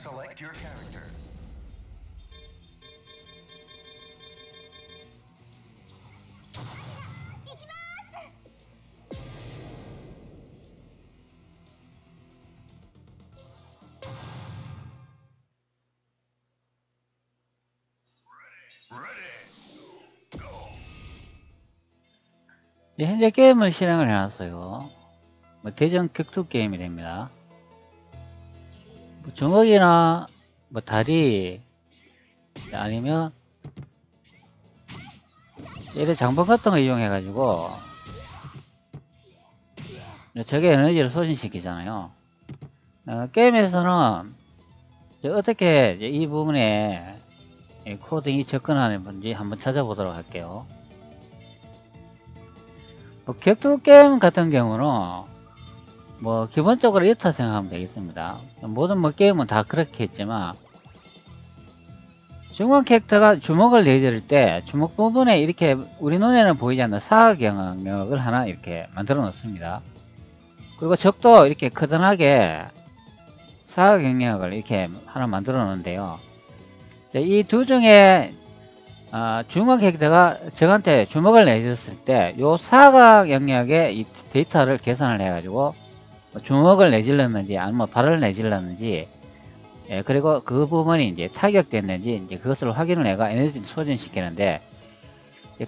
Select your character. 현재 게임을 실행을 해놨어요. 대전 격투 게임이 됩니다. 주먹이나 다리 아니면 이런 장판 같은 거 이용해 가지고 적의 에너지를 소진시키잖아요. 게임에서는 어떻게 이 부분에 코딩이 접근하는 건지 한번 찾아보도록 할게요. 격투 게임 같은 경우는 기본적으로 이렇다 생각하면 되겠습니다. 모든 게임은 다 그렇게 했지만, 중간 캐릭터가 주먹을 내줄 때 주먹 부분에 이렇게 우리 눈에는 보이지 않는 사각 영역을 하나 이렇게 만들어 놓습니다. 그리고 적도 이렇게 커다랗게 사각 영역을 이렇게 하나 만들어 놓는데요. 이 두 중에 중간 캐릭터가 적한테 주먹을 내줬을 때 요 사각 영역의 이 데이터를 계산을 해 가지고 주먹을 내질렀는지 아니면 발을 내질렀는지, 그리고 그 부분이 이제 타격됐는지 이제 그것을 확인을 해가 에너지를 소진시키는데,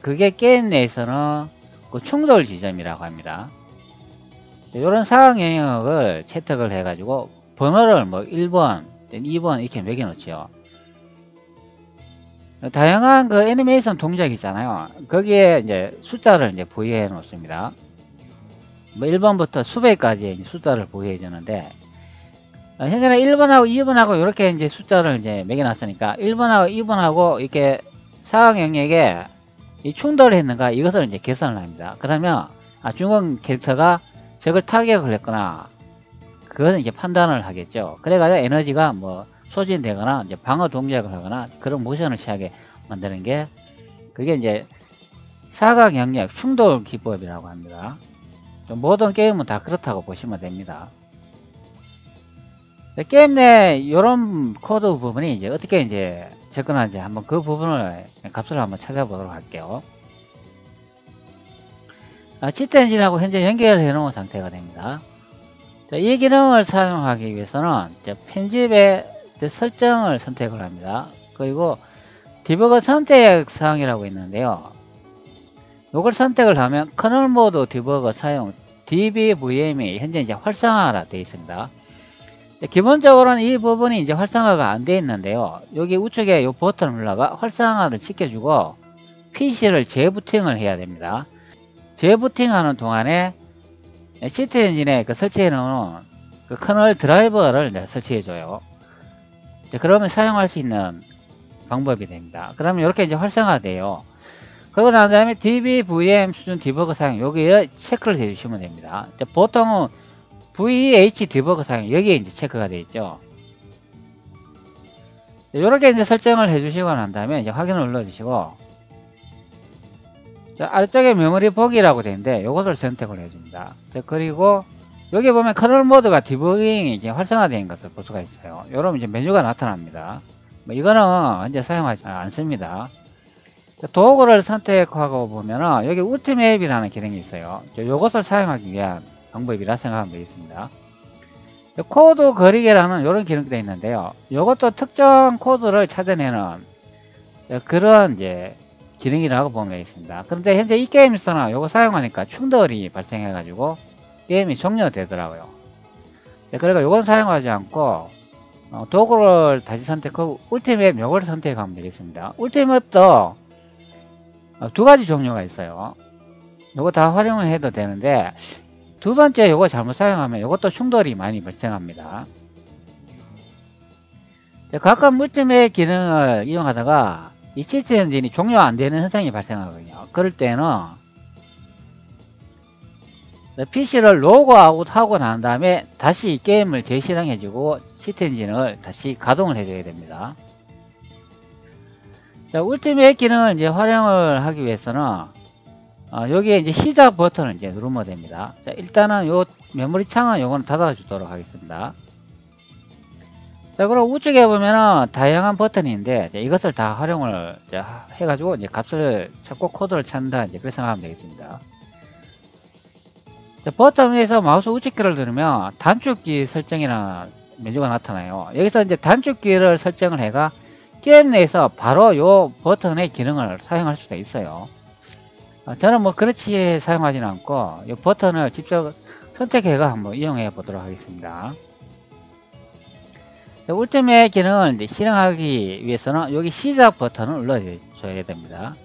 그게 게임 내에서는 그 충돌 지점이라고 합니다. 이런 사각 영역을 채택을 해 가지고 번호를 1번, 2번 이렇게 매겨 놓죠. 다양한 그 애니메이션 동작이 있잖아요. 거기에 이제 숫자를 이제 부여해 놓습니다. 1번부터 수백까지 숫자를 부여해 주는데, 현재는 1번하고 2번하고 이렇게 이제 숫자를 이제 매겨 놨으니까 1번하고 2번하고 이렇게 사각 영역에 이 충돌을 했는가 이것을 이제 계산을 합니다. 그러면 중간 캐릭터가 적을 타격을 했거나 그것은 이제 판단을 하겠죠. 그래가지고 에너지가 소진되거나 이제 방어 동작을 하거나 그런 모션을 취하게 만드는 게, 그게 이제 사각 영역 충돌 기법이라고 합니다. 모든 게임은 다 그렇다고 보시면 됩니다. 게임 내 이런 코드 부분이 이제 어떻게 이제 접근하는지 한번 그 부분을 값을 한번 찾아보도록 할게요. 치트 엔진하고 현재 연결해 놓은 상태가 됩니다. 이 기능을 사용하기 위해서는 편집의 설정을 선택을 합니다. 그리고 디버거 선택 사항이라고 있는데요. 이걸 선택을 하면 커널 모드 디버거 사용 DBVM이 현재 이제 활성화가 되어 있습니다. 기본적으로는 이 부분이 이제 활성화가 안 되어 있는데요. 여기 우측에 이 버튼을 눌러가 활성화를 시켜주고 PC를 재부팅을 해야 됩니다. 재부팅하는 동안에 시트 엔진에 설치해 놓은 그 커널 드라이버를 설치해 줘요. 그러면 사용할 수 있는 방법이 됩니다. 그러면 이렇게 이제 활성화돼요. 그러고 난 다음에 DBVM 수준 디버거 사용 여기에 체크를 해 주시면 됩니다. 보통은 VH 디버거 사용 여기에 이제 체크가 되어 있죠. 이렇게 이제 설정을 해 주시고 난 다음에 이제 확인을 눌러 주시고, 아래쪽에 메모리 보기라고 되는데 이것을 선택을 해 줍니다. 그리고 여기 보면 커널 모드가 디버깅이 이제 활성화된 것을 볼 수가 있어요. 여러분 이제 메뉴가 나타납니다. 이거는 현재 사용하지 않습니다. 도구를 선택하고 보면은 여기 울티맵이라는 기능이 있어요. 이것을 사용하기 위한 방법이라 생각하면 되겠습니다. 코드 거리개라는 이런 기능도 있는데요. 이것도 특정 코드를 찾아내는 그런 이제 기능이라고 보면 되겠습니다. 그런데 현재 이 게임에서는 이거 사용하니까 충돌이 발생해 가지고 게임이 종료되더라고요. 그러니까 이건 사용하지 않고 도구를 다시 선택하고 울티맵 요걸 선택하면 되겠습니다. 울티맵도 두 가지 종류가 있어요. 요거 다 활용을 해도 되는데, 두 번째 요거 잘못 사용하면 요것도 충돌이 많이 발생합니다. 가끔 울티맵 기능을 이용하다가 이 시트 엔진이 종료 안 되는 현상이 발생하거든요. 그럴 때는 PC를 로그아웃 하고 난 다음에 다시 게임을 재실행해 주고 시트 엔진을 다시 가동을 해줘야 됩니다. 자, 울티메이트 기능을 이제 활용을 하기 위해서는 여기에 이제 시작 버튼을 이제 누르면 됩니다. 자, 일단은 요 메모리 창은 요거는 닫아 주도록 하겠습니다. 자, 그리고 우측에 보면은 다양한 버튼인데, 이것을 다 활용을 해가지고, 이제 값을 찾고 코드를 찾는다, 이제 그렇게 생각하면 되겠습니다. 자, 버튼 위에서 마우스 우측키를 누르면 단축키 설정이라는 메뉴가 나타나요. 여기서 이제 단축키를 설정을 해가 게임 내에서 바로 요 버튼의 기능을 사용할 수가 있어요. 저는 뭐 그렇지 사용하지는 않고 이 버튼을 직접 선택해가 한번 이용해 보도록 하겠습니다. 울티메 기능을 이제 실행하기 위해서는 여기 시작 버튼을 눌러줘야 됩니다.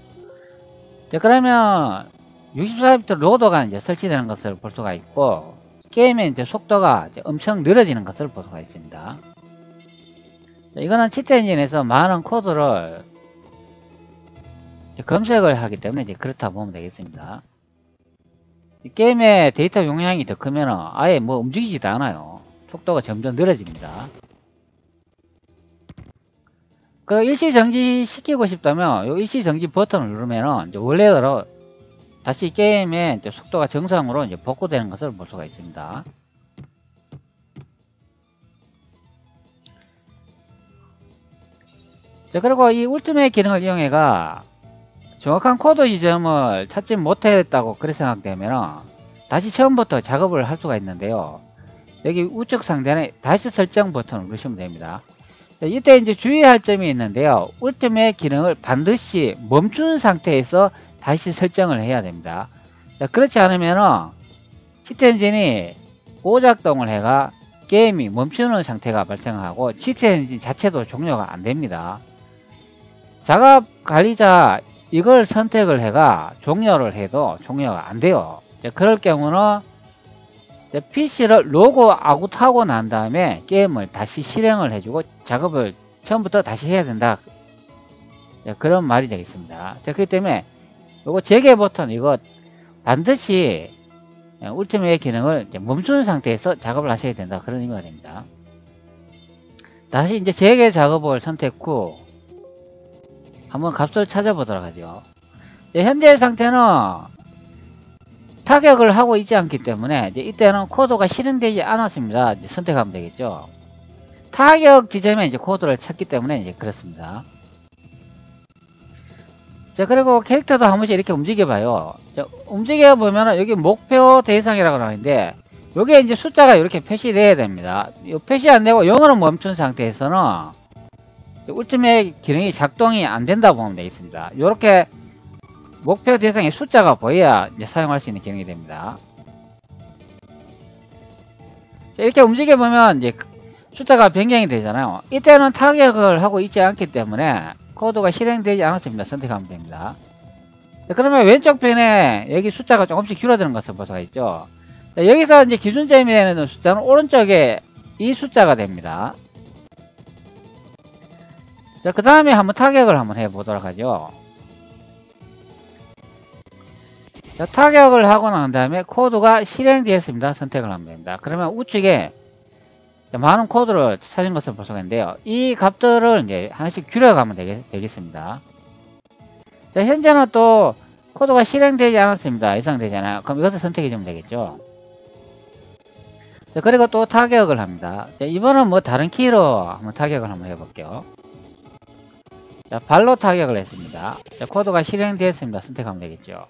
그러면 64비트 로더가 이제 설치되는 것을 볼 수가 있고 게임의 이제 속도가 이제 엄청 느려지는 것을 볼 수가 있습니다. 이거는 치트 엔진에서 많은 코드를 검색을 하기 때문에 이제 그렇다 보면 되겠습니다. 게임의 데이터 용량이 더 크면 아예 뭐 움직이지도 않아요. 속도가 점점 느려집니다. 그리고 일시 정지 시키고 싶다면 이 일시 정지 버튼을 누르면 이제 원래대로 다시 게임의 이제 속도가 정상으로 이제 복구되는 것을 볼 수가 있습니다. 자, 그리고 이 울티메이트 기능을 이용해가 정확한 코드 지점을 찾지 못했다고 그렇게 생각되면 다시 처음부터 작업을 할 수가 있는데요. 여기 우측 상단에 다시 설정 버튼을 누르시면 됩니다. 자, 이때 이제 주의할 점이 있는데요. 울티메이트 기능을 반드시 멈춘 상태에서 다시 설정을 해야 됩니다. 자, 그렇지 않으면 치트 엔진이 오작동을 해가 게임이 멈추는 상태가 발생하고 치트 엔진 자체도 종료가 안 됩니다. 작업 관리자 이걸 선택을 해가 종료를 해도 종료가 안 돼요. 그럴 경우는 PC를 로그 아웃하고 난 다음에 게임을 다시 실행을 해주고 작업을 처음부터 다시 해야 된다. 그런 말이 되겠습니다. 그렇기 때문에 요거 재개 버튼 이거 반드시 울티메이트 기능을 멈추는 상태에서 작업을 하셔야 된다. 그런 의미가 됩니다. 다시 이제 재개 작업을 선택 후 한번 값을 찾아보도록 하죠. 현재 상태는 타격을 하고 있지 않기 때문에 이때는 코드가 실행되지 않았습니다. 선택하면 되겠죠. 타격 지점에 이제 코드를 찾기 때문에 이제 그렇습니다. 자, 그리고 캐릭터도 한 번씩 이렇게 움직여봐요. 움직여 보면은 여기 목표 대상이라고 나오는데 여기에 이제 숫자가 이렇게 표시되어야 됩니다. 표시 안 되고 0으로 멈춘 상태에서는 울티메이트 기능이 작동이 안 된다고 보면 되겠습니다. 이렇게 목표 대상의 숫자가 보여야 이제 사용할 수 있는 기능이 됩니다. 자, 이렇게 움직여 보면 이제 숫자가 변경이 되잖아요. 이때는 타격을 하고 있지 않기 때문에 코드가 실행되지 않았습니다. 선택하면 됩니다. 자, 그러면 왼쪽 편에 여기 숫자가 조금씩 줄어드는 것을 볼 수가 있죠. 자, 여기서 이제 기준점이 되는 숫자는 오른쪽에 이 숫자가 됩니다. 자, 그 다음에 한번 타격을 한번 해보도록 하죠. 자, 타격을 하고 난 다음에 코드가 실행되었습니다. 선택을 하면 됩니다. 그러면 우측에 많은 코드를 찾은 것을 볼 수가 있는데요. 이 값들을 이제 하나씩 줄여가면 되겠습니다. 자, 현재는 또 코드가 실행되지 않았습니다. 예상되잖아요. 그럼 이것을 선택해 주면 되겠죠. 자, 그리고 또 타격을 합니다. 자, 이번은 뭐 다른 키로 한번 타격을 한번 해볼게요. 자, 발로 타격을 했습니다. 자, 코드가 실행되었습니다. 선택하면 되겠죠.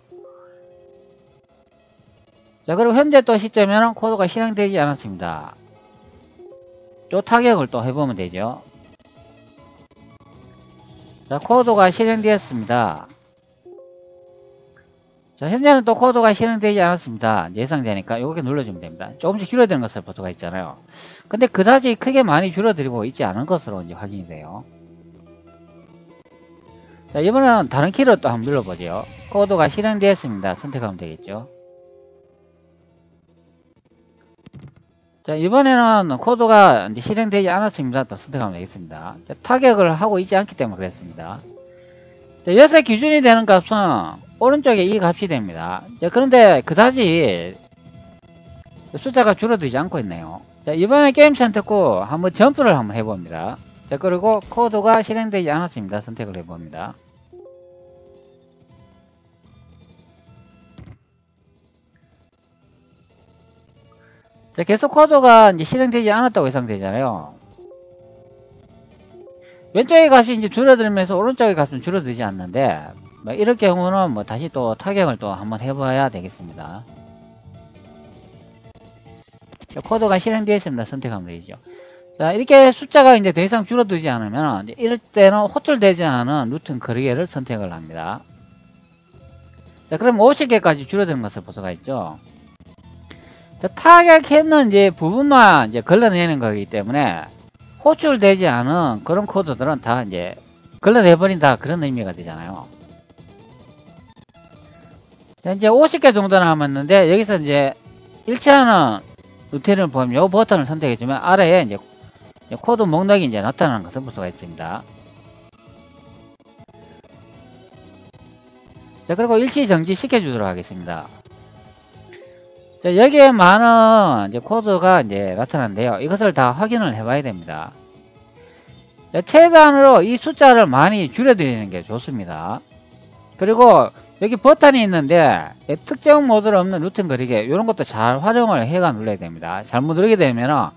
자, 그리고 현재 또 시점에는 코드가 실행되지 않았습니다. 또 타격을 또 해보면 되죠. 자, 코드가 실행되었습니다. 자, 현재는 또 코드가 실행되지 않았습니다. 예상되니까 이렇게 눌러주면 됩니다. 조금씩 줄어드는 것을 볼 수가 있잖아요. 근데 그다지 크게 많이 줄어들고 있지 않은 것으로 이제 확인이 돼요. 자, 이번에는 다른 키로 또 한번 눌러보죠. 코드가 실행되었습니다. 선택하면 되겠죠. 자, 이번에는 코드가 이제 실행되지 않았습니다. 또 선택하면 되겠습니다. 자, 타격을 하고 있지 않기 때문에 그랬습니다. 자, 여기서 기준이 되는 값은 오른쪽에 이 값이 됩니다. 자, 그런데 그다지 숫자가 줄어들지 않고 있네요. 자, 이번에 게임 선택 후 한번 점프를 한번 해봅니다. 자, 그리고 코드가 실행되지 않았습니다. 선택을 해봅니다. 자, 계속 코드가 이제 실행되지 않았다고 예상되잖아요. 왼쪽의 값이 이제 줄어들면서 오른쪽의 값은 줄어들지 않는데, 뭐 이럴 경우는 뭐 다시 또 타격을 또 한번 해봐야 되겠습니다. 코드가 실행되었습니다. 선택하면 되죠. 자, 이렇게 숫자가 이제 더 이상 줄어들지 않으면, 이제 이럴 때는 호출되지 않은 루튼 거리개를 선택을 합니다. 자, 그럼 50개까지 줄어드는 것을 볼 수가 있죠. 자, 타격했는 이제 부분만 이제 걸러내는 거기 때문에, 호출되지 않은 그런 코드들은 다 이제 걸러내버린다, 그런 의미가 되잖아요. 자, 이제 50개 정도 남았는데, 여기서 이제 일치하는 루틴을 보면 이 버튼을 선택해주면 아래에 이제 코드 목록이 이제 나타나는 것을 볼 수가 있습니다. 자, 그리고 일시 정지 시켜주도록 하겠습니다. 자, 여기에 많은 이제 코드가 이제 나타나는데요. 이것을 다 확인을 해봐야 됩니다. 자, 최대한으로 이 숫자를 많이 줄여드리는 게 좋습니다. 그리고 여기 버튼이 있는데 특정 모드로 없는 루틴 거리개 이런 것도 잘 활용을 해가 눌러야 됩니다. 잘못 누르게 되면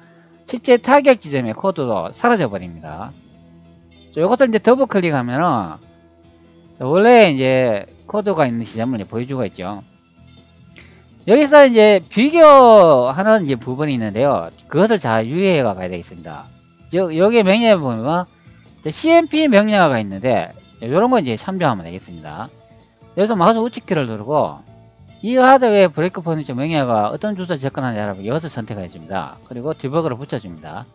실제 타격 지점의 코드도 사라져 버립니다. 이것을 이제 더블 클릭하면 원래 이제 코드가 있는 지점을 이제 보여주고 있죠. 여기서 이제 비교하는 이제 부분이 있는데요. 그것을 잘 유의해 봐야 되겠습니다. 즉 여기 명령에 보면 CMP 명령어가 있는데 이런 거 이제 참조하면 되겠습니다. 여기서 마우스 우측키를 누르고 이 하드웨어 브레이크 포인트 명령어가 어떤 주소 접근하는지 알아보고 이것을 선택해 줍니다. 그리고 디버그를 붙여줍니다.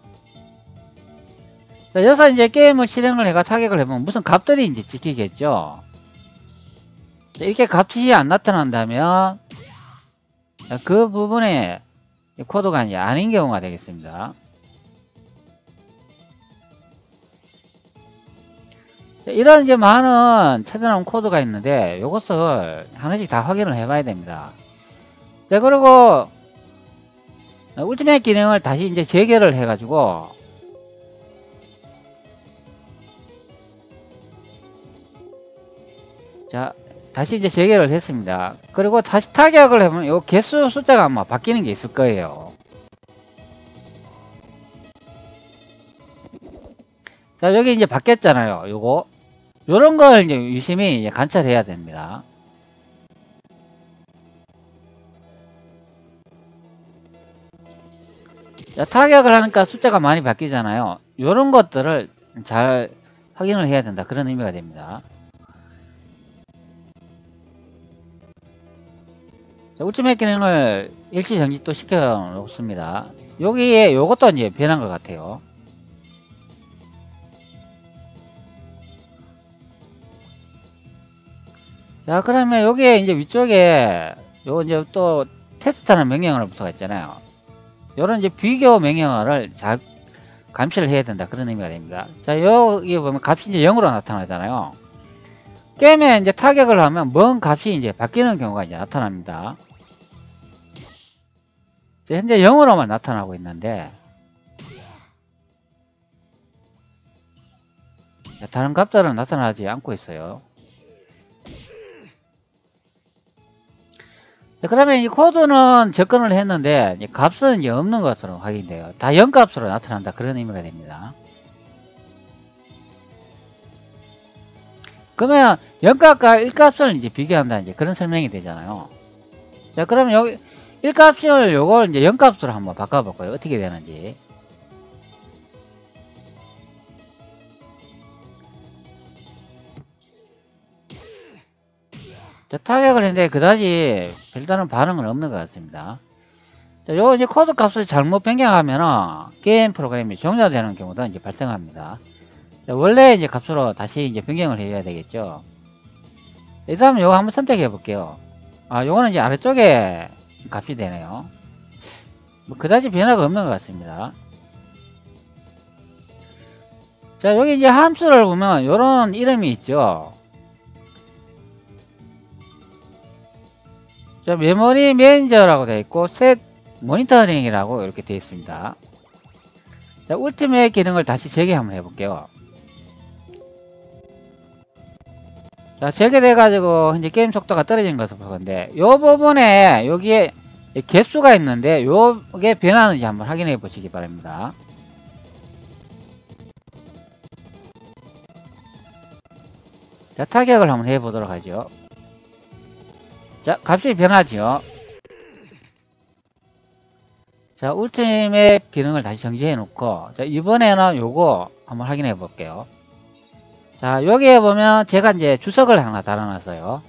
자, 여기서 이제 게임을 실행을 해가 타격을 해보면 무슨 값들이 이제 찍히겠죠. 자, 이렇게 값이 안 나타난다면 그 부분에 코드가 이제 아닌 경우가 되겠습니다. 자, 이런 이제 많은 최대한 코드가 있는데 이것을 하나씩 다 확인을 해봐야 됩니다. 자, 그리고 울티메이트 기능을 다시 이제 재개를 해가지고 자, 다시 이제 재개를 했습니다. 그리고 다시 타격을 해보면 요 개수 숫자가 아마 바뀌는 게 있을 거예요. 자, 여기 이제 바뀌었잖아요. 요거 요런 걸 이제 유심히 이제 관찰해야 됩니다. 자, 타격을 하니까 숫자가 많이 바뀌잖아요. 요런 것들을 잘 확인을 해야 된다, 그런 의미가 됩니다. 자, 울티메이트 기능을 일시 정지 또 시켜 놓습니다. 여기에 요것도 이제 변한 것 같아요. 자, 그러면 여기에 이제 위쪽에 요 이제 또 테스트하는 명령어를 붙어가 있잖아요. 요런 이제 비교 명령어를 잘 감시를 해야 된다, 그런 의미가 됩니다. 자, 여기 보면 값이 이제 0으로 나타나잖아요. 게임에 이제 타격을 하면 뭔 값이 이제 바뀌는 경우가 이제 나타납니다. 자, 현재 0으로만 나타나고 있는데, 자, 다른 값들은 나타나지 않고 있어요. 자, 그러면 이 코드는 접근을 했는데 이 값은 이제 없는 것으로 확인돼요. 다 0값으로 나타난다, 그런 의미가 됩니다. 그러면 0값과 1값을 이제 비교한다, 이제 그런 설명이 되잖아요. 자, 그러면 여기 1값을 요걸 이제 0값으로 한번 바꿔볼까요? 어떻게 되는지. 자, 타격을 했는데 그다지 별다른 반응은 없는 것 같습니다. 자, 요 이제 코드 값을 잘못 변경하면 게임 프로그램이 종료되는 경우도 이제 발생합니다. 자, 원래 이제 값으로 다시 이제 변경을 해야 되겠죠. 이 다음에 요거 한번 선택해 볼게요. 아, 요거는 이제 아래쪽에 값이 되네요. 뭐 그다지 변화가 없는 것 같습니다. 자, 여기 이제 함수를 보면 요런 이름이 있죠. 자, 메모리 매니저라고 되어 있고 셋 모니터링이라고 이렇게 되어 있습니다. 자, 울티메이트 기능을 다시 재개 한번 해볼게요. 자, 재개돼 가지고 현재 게임 속도가 떨어진 것을 보건데 요 부분에 여기에 개수가 있는데 요게 변하는지 한번 확인해 보시기 바랍니다. 자, 타격을 한번 해보도록 하죠. 자, 값이 변하죠. 자, 울티밋 기능을 다시 정지해 놓고, 자, 이번에는 요거 한번 확인해 볼게요. 자, 여기에 보면 제가 이제 주석을 하나 달아놨어요.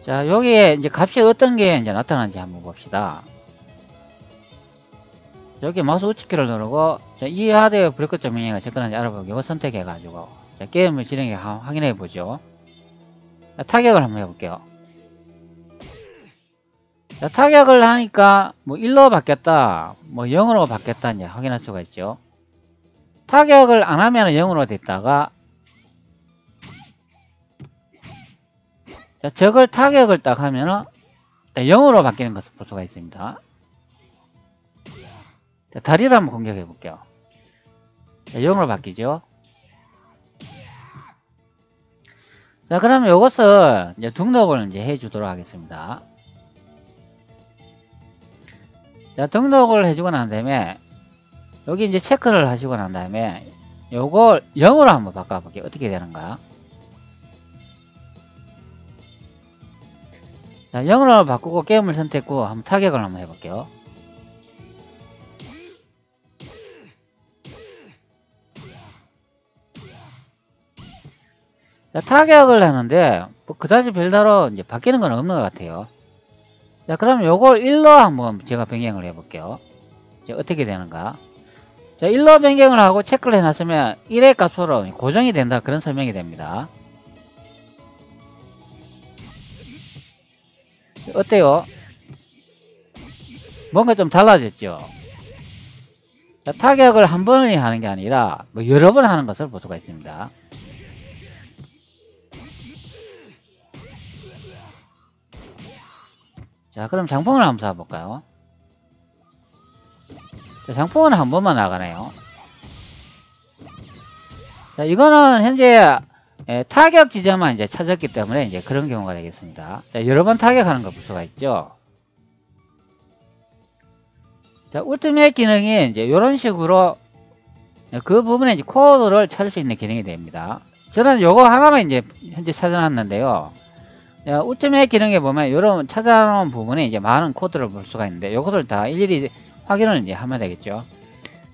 자, 여기에 이제 값이 어떤 게 이제 나타나는지 한번 봅시다. 여기 마우스 우측키를 누르고, 자, 이 하드웨어 브레이크점 명령을 접근한지 알아보고 이거 선택해가지고, 자, 게임을 진행해 확인해 보죠. 자, 타격을 한번 해볼게요. 자, 타격을 하니까 뭐 1로 바뀌었다, 뭐 0으로 바뀌었다 이제 확인할 수가 있죠. 타격을 안 하면 0으로 됐다가, 자, 저걸 타격을 딱 하면은 0으로 바뀌는 것을 볼 수가 있습니다. 자, 다리를 한번 공격해 볼게요. 자, 0으로 바뀌죠. 자, 그러면 이것을 이제 등록을 이제 해 주도록 하겠습니다. 자, 등록을 해주고 난 다음에 여기 이제 체크를 하시고 난 다음에 요걸 0으로 한번 바꿔볼게요. 어떻게 되는가? 자, 0으로 바꾸고 게임을 선택 후 한번 타격을 한번 해볼게요. 자, 타격을 하는데 뭐 그다지 별다로 이제 바뀌는 건 없는 것 같아요. 자, 그럼 요걸 1로 한번 제가 변경을 해볼게요. 자, 어떻게 되는가? 자, 1로 변경을 하고 체크를 해놨으면 1의 값으로 고정이 된다, 그런 설명이 됩니다. 어때요? 뭔가 좀 달라졌죠? 자, 타격을 한 번에 하는 게 아니라 뭐 여러 번 하는 것을 볼 수가 있습니다. 자, 그럼 장풍을 한번 쏴볼까요? 자, 장풍은 한 번만 나가네요. 자, 이거는 현재 타격 지점만 이제 찾았기 때문에 이제 그런 경우가 되겠습니다. 자, 여러 번 타격하는 걸 볼 수가 있죠. 자, 울티밋 기능이 이제 이런 식으로 그 부분에 이제 코드를 찾을 수 있는 기능이 됩니다. 저는 요거 하나만 이제 현재 찾아놨는데요. 자, 울티밋 기능에 보면 이런 찾아놓은 부분에 이제 많은 코드를 볼 수가 있는데 이것을 다 일일이 확인을 이제 하면 되겠죠.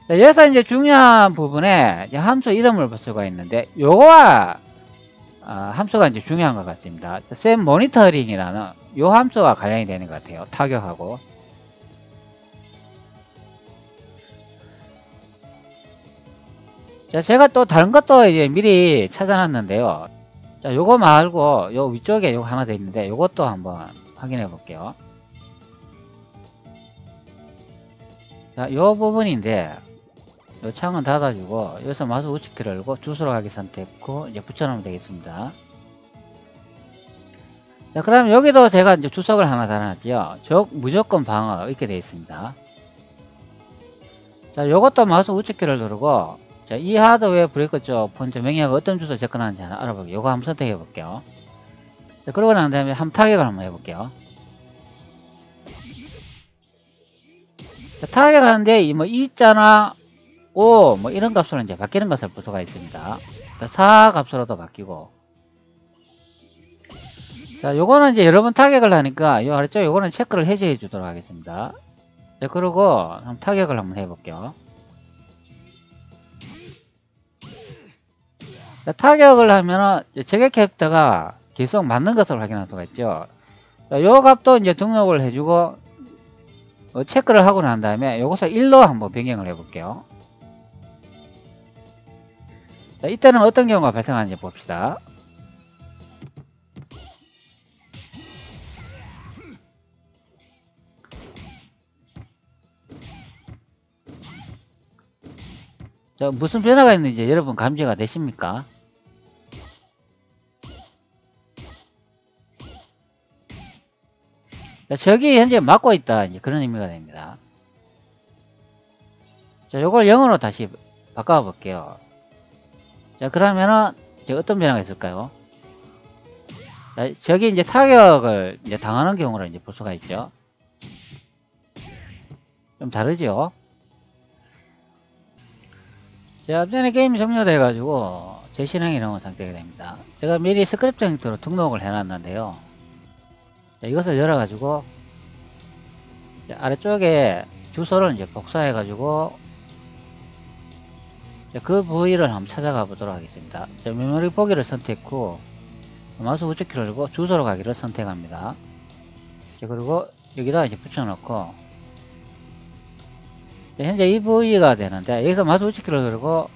자, 여기서 이제 중요한 부분에 이제 함수 이름을 볼 수가 있는데 요거와 함수가 이제 중요한 것 같습니다. 셋 모니터링이라는 요 함수와 관련이 되는 것 같아요. 타격하고. 자, 제가 또 다른 것도 이제 미리 찾아놨는데요. 자, 요거 말고 요 위쪽에 요거 하나 더 있는데 요것도 한번 확인해 볼게요. 자, 요 부분인데 요 창은 닫아주고 여기서 마우스 우측키를 누르고 주소로 가기 선택 후 이제 붙여놓으면 되겠습니다. 자, 그럼 여기도 제가 이제 주석을 하나 달아놨죠. 무조건 방어 이렇게 되어 있습니다. 자, 요것도 마우스 우측키를 누르고 자, 이 하드웨어 브레이크 쪽 폰트 명령어가 어떤 주소 접근하는지 하나 알아보기. 요거 한번 선택해 볼게요. 자, 그러고 난 다음에 한번 타격을 한번 해볼게요. 자, 타격하는데 이 뭐 2자나 5 뭐 이런 값으로 이제 바뀌는 것을 볼 수가 있습니다. 4 값으로도 바뀌고. 자, 요거는 이제 여러 번 타격을 하니까 요 아래쪽 요거는 체크를 해제해 주도록 하겠습니다. 자, 그리고 한번 타격을 한번 해볼게요. 자, 타격을 하면은 저격 캐릭터가 계속 맞는 것을 확인할 수가 있죠. 자, 요 값도 이제 등록을 해주고 체크를 하고 난 다음에 요것을 1로 한번 변경을 해볼게요. 자, 이때는 어떤 경우가 발생하는지 봅시다. 자, 무슨 변화가 있는지 여러분 감지가 되십니까? 자, 적이 현재 막고 있다, 이제 그런 의미가 됩니다. 자, 요걸 0으로 다시 바꿔 볼게요. 자, 그러면은 이제 어떤 변화가 있을까요? 자, 적이 이제 타격을 이제 당하는 경우를 이제 볼 수가 있죠. 좀 다르죠? 제 앞전에 게임이 종료돼가지고 재실행이 나온 상태가 됩니다. 제가 미리 스크립트 형태로 등록을 해놨는데요. 자, 이것을 열어가지고 아래쪽에 주소를 이제 복사해가지고 그 부위를 한번 찾아가 보도록 하겠습니다. 자, 메모리 보기를 선택 후 마우스 우측키를 누르고 주소로 가기를 선택합니다. 자, 그리고 여기다 이제 붙여놓고 현재 이 부위가 되는데 여기서 마우스 우측키를 누르고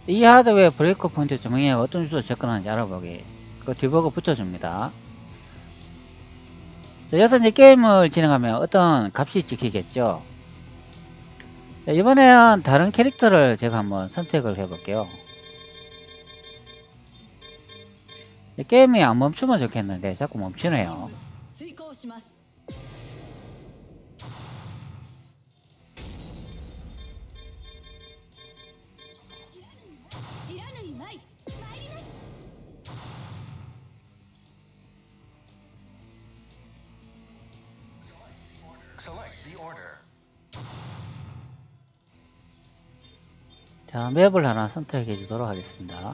이 하드웨어 브레이크 포인트 조명에 어떤 주소를 접근하는지 알아보기 그 디버그 붙여줍니다. 자, 여기서 이제 게임을 진행하면 어떤 값이 찍히겠죠. 자, 이번에는 다른 캐릭터를 제가 한번 선택을 해볼게요. 게임이 안 멈추면 좋겠는데 자꾸 멈추네요. 자, 맵을 하나 선택해 주도록 하겠습니다.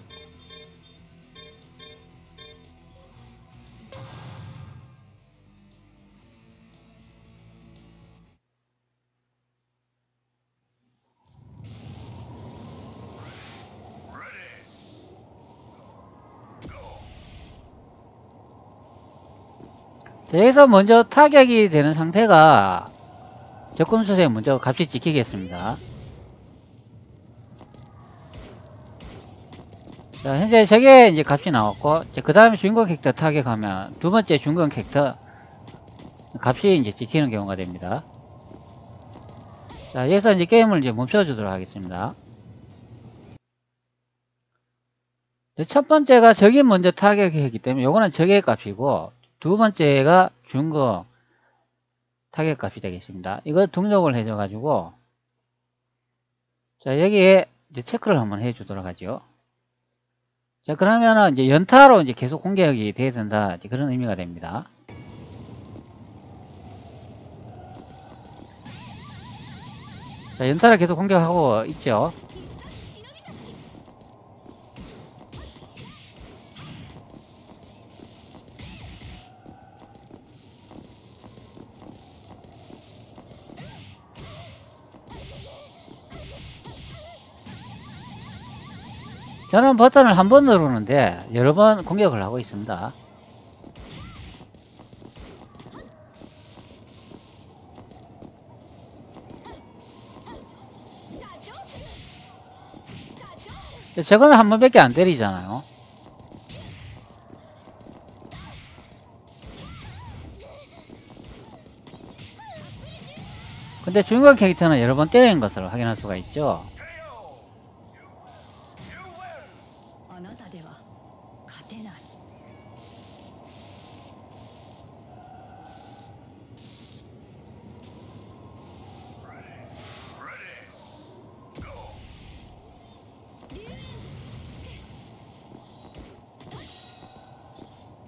자, 여기서 먼저 타격이 되는 상태가 접근 수에 먼저 값이 찍히겠습니다. 자, 현재 저게 이제 값이 나왔고, 그 다음에 주인공 캐릭터 타격하면 두 번째 주인공 캐릭터 값이 이제 찍히는 경우가 됩니다. 자, 여기서 이제 게임을 이제 멈춰주도록 하겠습니다. 첫 번째가 적이 먼저 타격했기 때문에 요거는 적의 값이고, 두 번째가 주인공 타격 값이 되겠습니다. 이거 등록을 해줘가지고, 자, 여기에 이제 체크를 한번 해주도록 하죠. 자, 그러면은 이제 연타로 이제 계속 공격이 돼야 된다. 이제 그런 의미가 됩니다. 자, 연타를 계속 공격하고 있죠. 저는 버튼을 한 번 누르는데 여러 번 공격을 하고 있습니다. 저거는 한 번밖에 안 때리잖아요. 근데 주인공 캐릭터는 여러 번 때리는 것을 확인할 수가 있죠.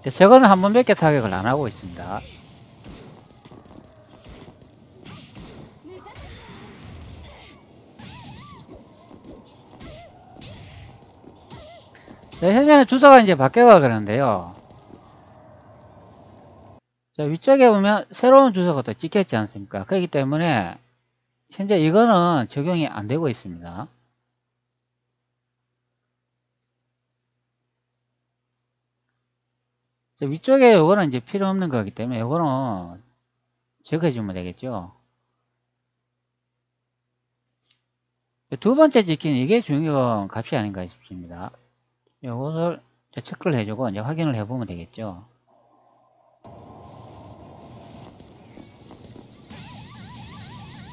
저거는 한 번밖에 타격을 안 하고 있습니다. 현재는 주소가 이제 바뀌어가 그러는데요. 자, 위쪽에 보면 새로운 주소가 또 찍혔지 않습니까? 그렇기 때문에 현재 이거는 적용이 안 되고 있습니다. 자, 위쪽에 요거는 이제 필요 없는 거기 때문에 요거는 제거해 주면 되겠죠. 두 번째 찍힌 이게 중요한 값이 아닌가 싶습니다. 요것을 체크를 해주고 이제 확인을 해보면 되겠죠.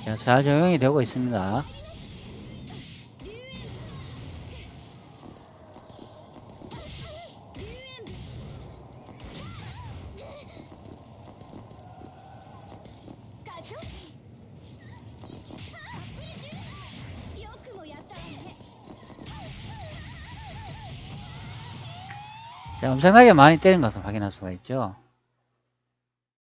자, 잘 적용이 되고 있습니다. 자, 엄청나게 많이 때린 것을 확인할 수가 있죠.